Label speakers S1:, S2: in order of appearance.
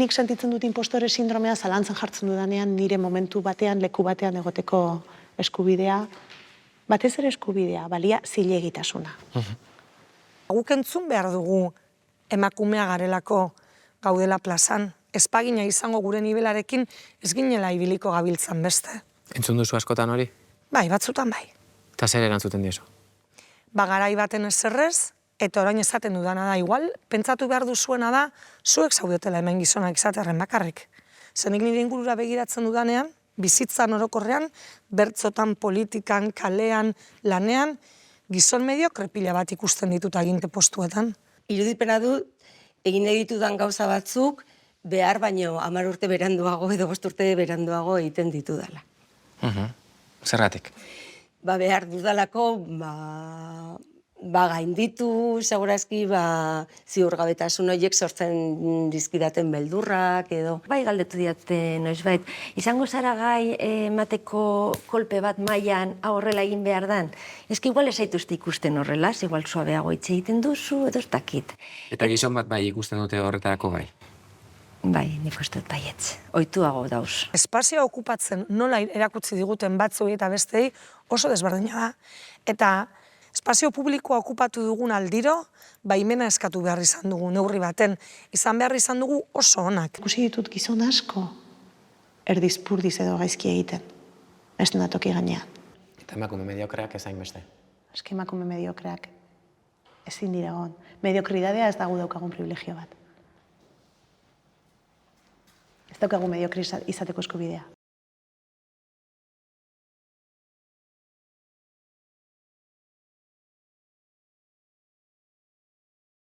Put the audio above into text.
S1: nik sentitzen dut inpostore sindromea zalantzan jartzen dudanean nire momentu batean, leku batean egoteko eskubidea, batez ere eskubidea, balia zilegitasuna.
S2: Guk entzun behar dugu emakumea garelako gaudela plazan. Espagina izango gure nibelarekin ez ginela ibiliko gabiltzan beste.
S3: Entzun duzu askotan hori?
S2: Bai, batzutan bai.
S3: Eta zer erantzuten diezu?
S2: Garai baten ezerrez, eta orain esaten dudana da igual, pentsatu behar duzuena da, zuek zaudetela hemen gizonak izaterren bakarrik. Zenik nire ingurura begiratzen dudanean, bizitzan orokorrean, bertzotan, politikan, kalean, lanean, gizon mediokre pila bat ikusten ditut aginte postuetan.
S4: Irudipena dut, egin ditudan gauza batzuk, behar baino 10 urte beranduago edo 5 urte beranduago egiten ditudala.
S3: Zergatik?
S4: Behar dudalako, gainditu, segurazki, ziurgabetasun horiek sortzen dizkidaten beldurrak edo.
S5: Bai galdetu diate noizbait, izango zara gai emateko kolpe bat mailan horrela egin behar dan? Eski igual ez zaituzte ikusten horrela, igual suabeago hitz egiten duzu edo ez dakit.
S3: Eta gizon bat bai ikusten dute horretarako gai?
S5: Bai, nik uste dut baietz, ohituago dauz.
S2: Espazioa okupatzen nola erakutsi diguten batzuei eta bestei oso desberdina da. Eta espazio publikoa okupatu dugun aldiro, baimena eskatu behar izan dugu neurri baten. Izan behar izan dugu oso onak.
S1: Ikusi ditut gizon asko erdizpurdiz edo gaizki egiten. Ez da toki gainean.
S3: Eta emakume mediokreak ezain beste.
S1: Eski emakume mediokreak ezin dira egon. Mediokridadea ez dago daukagun privilegio bat. Ez daukagu mediokri izateko eskubidea.